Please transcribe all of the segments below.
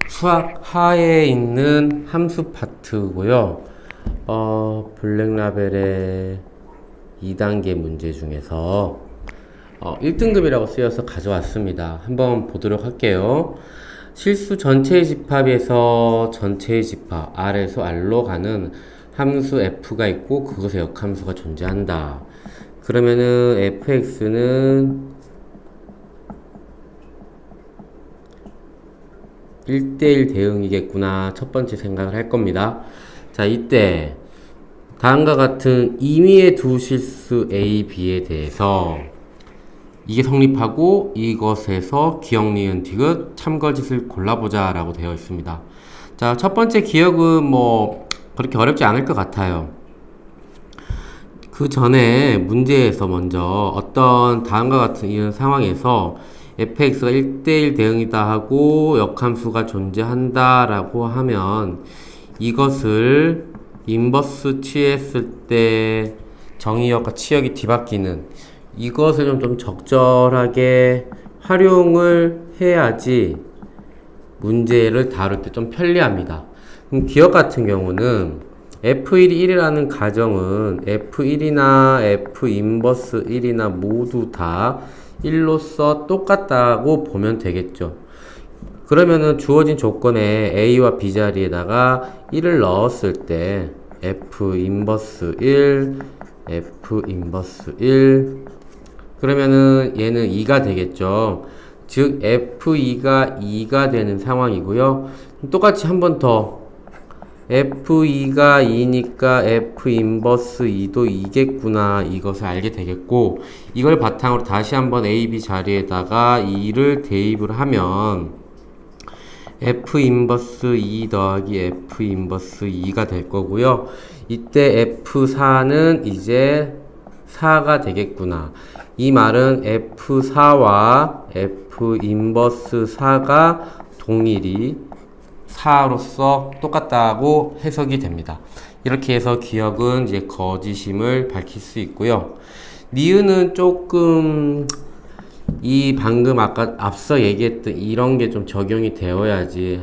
수학 하에 있는 함수 파트고요. 블랙라벨의 2단계 문제 중에서 1등급이라고 쓰여서 가져왔습니다. 한번 보도록 할게요. 실수 전체의 집합에서 전체의 집합 R에서 R로 가는 함수 f가 있고 그것의 역함수가 존재한다. 그러면은 fx는 1대1 대응이겠구나. 첫 번째 생각을 할 겁니다. 자, 이때 다음과 같은 임의의 두 실수 A, B에 대해서 이게 성립하고 이것에서 기억, 니은, 디귿, 참거짓을 골라보자 라고 되어 있습니다. 자, 첫 번째 기억은 뭐 그렇게 어렵지 않을 것 같아요. 그 전에 문제에서 먼저 어떤 다음과 같은 이런 상황에서 fx가 1대1 대응이다 하고 역함수가 존재한다 라고 하면 이것을 인버스 취했을 때 정의역과 치역이 뒤바뀌는 이것을 좀 적절하게 활용을 해야지 문제를 다룰 때 좀 편리합니다. 그럼 기억 같은 경우는 F1이 1이라는 가정은 F1이나 F 인버스 1이나 모두 다 1로서 똑같다고 보면 되겠죠. 그러면은 주어진 조건에 A와 B 자리에다가 1을 넣었을 때 F 인버스 1, F 인버스 1 그러면은 얘는 2가 되겠죠. 즉 F2가 2가 되는 상황이고요. 똑같이 한 번 더 F2가 2니까 F 인버스 2도 2겠구나 이것을 알게 되겠고 이걸 바탕으로 다시 한번 A, B 자리에다가 2를 대입을 하면 F 인버스 2 더하기 F 인버스 2가 될 거고요. 이때 F4는 이제 4가 되겠구나. 이 말은 F4와 F 인버스 4가 동일히 4로서 똑같다고 해석이 됩니다. 이렇게 해서 기억은 이제 거짓임을 밝힐 수 있고요. 니은은 조금 이 방금 아까 앞서 얘기했던 이런 게 좀 적용이 되어야지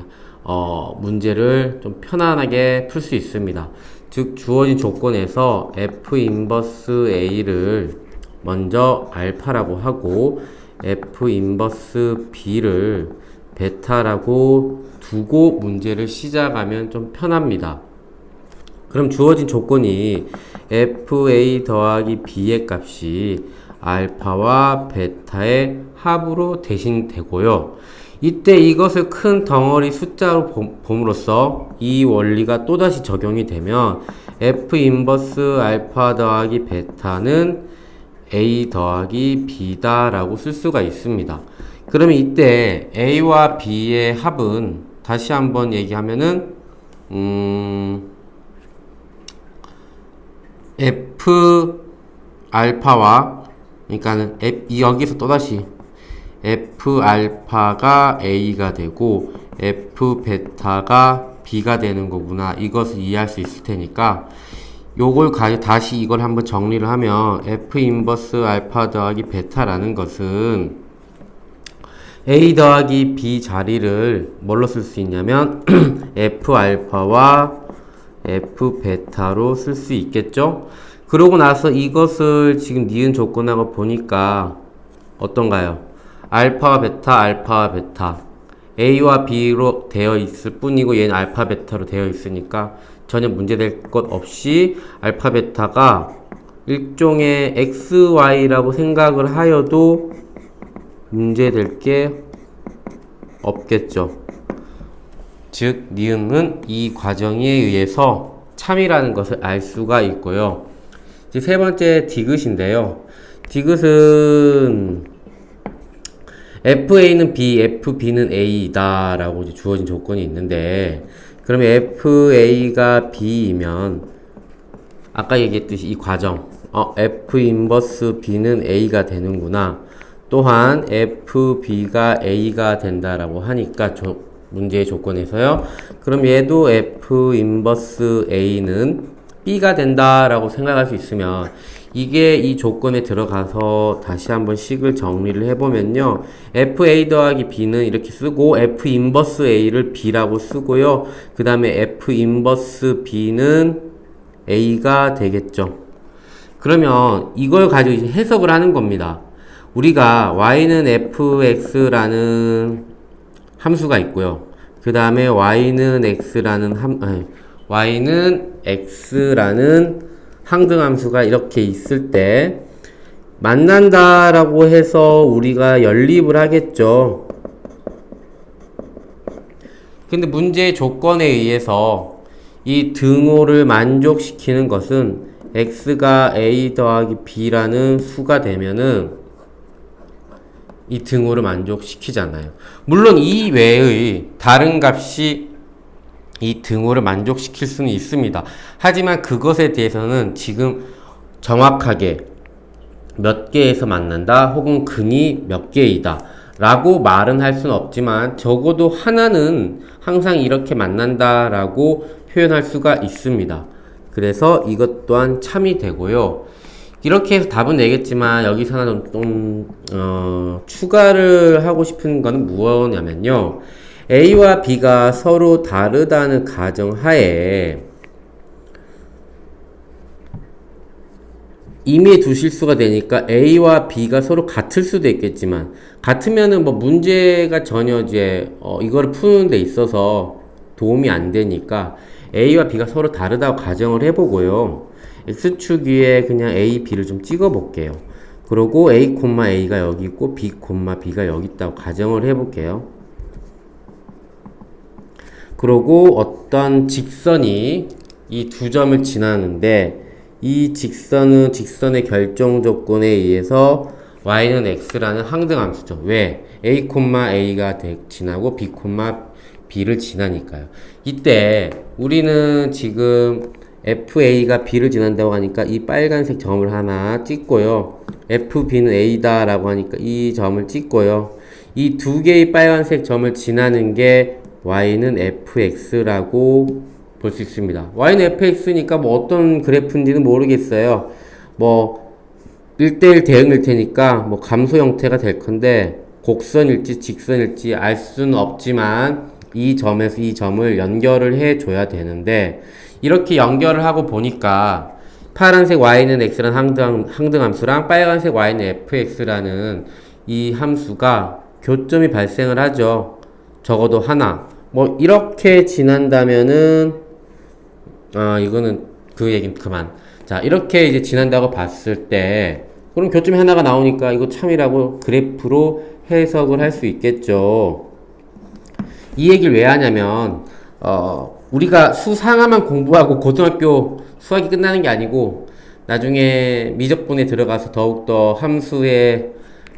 문제를 좀 편안하게 풀 수 있습니다. 즉 주어진 조건에서 F 인버스 A를 먼저 알파라고 하고 F 인버스 B를 베타라고 두고 문제를 시작하면 좀 편합니다. 그럼 주어진 조건이 FA 더하기 B의 값이 알파와 베타의 합으로 대신되고요. 이때 이것을 큰 덩어리 숫자로 봄으로써 이 원리가 또다시 적용이 되면 F 인버스 알파 더하기 베타는 A 더하기 B다 라고 쓸 수가 있습니다. 그러면 이때 A와 B의 합은 다시 한번 얘기하면은 F 알파와 그러니까는 여기서 또다시 F 알파가 A가 되고 F 베타가 B가 되는 거구나 이것을 이해할 수 있을 테니까 요걸 가지고 다시 이걸 한번 정리를 하면 F 인버스 알파 더하기 베타라는 것은 A 더하기 B 자리를 뭘로 쓸 수 있냐면 F 알파와 F 베타로 쓸 수 있겠죠? 그러고 나서 이것을 지금 니은 조건하고 보니까 어떤가요? 알파와 베타, 알파와 베타 A와 B로 되어 있을 뿐이고 얘는 알파 베타로 되어 있으니까 전혀 문제될 것 없이 알파 베타가 일종의 XY라고 생각을 하여도 문제될 게 없겠죠. 즉 니은은 이 과정에 의해서 참이라는 것을 알 수가 있고요. 이제 세 번째 디귿인데요. 디귿은 FA는 B, FB는 A다 라고 이제 주어진 조건이 있는데 그러면 FA가 B이면 아까 얘기했듯이 이 과정 F 인버스 B는 A가 되는구나. 또한 FB가 A가 된다라고 하니까 문제의 조건에서요. 그럼 얘도 F 인버스 A는 B가 된다라고 생각할 수 있으면 이게 이 조건에 들어가서 다시 한번 식을 정리를 해보면요. FA 더하기 B는 이렇게 쓰고 F 인버스 A를 B라고 쓰고요. 그 다음에 F 인버스 B는 A가 되겠죠. 그러면 이걸 가지고 이제 해석을 하는 겁니다. 우리가 y는 fx라는 함수가 있고요. 그 다음에 y는 x라는 항등함수가 이렇게 있을 때 만난다라고 해서 우리가 연립을 하겠죠. 근데 문제의 조건에 의해서 이 등호를 만족시키는 것은 x가 a 더하기 b라는 수가 되면은 이 등호를 만족시키잖아요. 물론 이 외의 다른 값이 이 등호를 만족시킬 수는 있습니다. 하지만 그것에 대해서는 지금 정확하게 몇 개에서 만난다 혹은 근이 몇 개이다 라고 말은 할 수는 없지만 적어도 하나는 항상 이렇게 만난다 라고 표현할 수가 있습니다. 그래서 이것 또한 참이 되고요. 이렇게 해서 답은 내겠지만 여기서 하나 추가를 하고 싶은 거는 무엇이냐면요. A와 B가 서로 다르다는 가정하에 임의의 두 실수가 되니까 A와 B가 서로 같을 수도 있겠지만 같으면은 뭐 문제가 전혀 이제 이거를 푸는 데 있어서 도움이 안 되니까 A와 B가 서로 다르다고 가정을 해보고요. X축 위에 그냥 A, B를 좀 찍어 볼게요. 그리고 A, A가 여기 있고 B, B가 여기 있다고 가정을 해 볼게요. 그리고 어떤 직선이 이 두 점을 지나는데 이 직선은 직선의 결정 조건에 의해서 y는 x라는 항등함수죠. 왜? A, A가 지나고 B, B를 지나니까요. 이때 우리는 지금 FA가 B를 지난다고 하니까 이 빨간색 점을 하나 찍고요. FB는 A다 라고 하니까 이 점을 찍고요. 이 두 개의 빨간색 점을 지나는 게 Y는 FX라고 볼 수 있습니다. Y는 FX니까 뭐 어떤 그래프인지는 모르겠어요. 뭐 1대1 대응일 테니까 뭐 감소 형태가 될 건데 곡선일지 직선일지 알 수는 없지만 이 점에서 이 점을 연결을 해 줘야 되는데 이렇게 연결을 하고 보니까 파란색 y는 x라는 항등함수랑 빨간색 y는 fx라는 이 함수가 교점이 발생을 하죠. 적어도 하나. 뭐 이렇게 지난다면은 이거는 그 얘기는 그만. 자, 이렇게 이제 지난다고 봤을 때 그럼 교점이 하나가 나오니까 이거 참이라고 그래프로 해석을 할 수 있겠죠. 이 얘기를 왜 하냐면 우리가 수상하만 공부하고 고등학교 수학이 끝나는 게 아니고 나중에 미적분에 들어가서 더욱더 함수의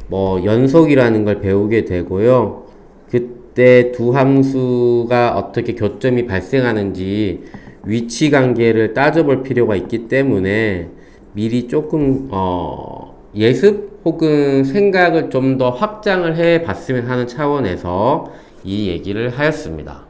뭐 연속이라는 걸 배우게 되고요. 그때 두 함수가 어떻게 교점이 발생하는지 위치 관계를 따져볼 필요가 있기 때문에 미리 조금 예습 혹은 생각을 좀 더 확장을 해 봤으면 하는 차원에서 이 얘기를 하였습니다.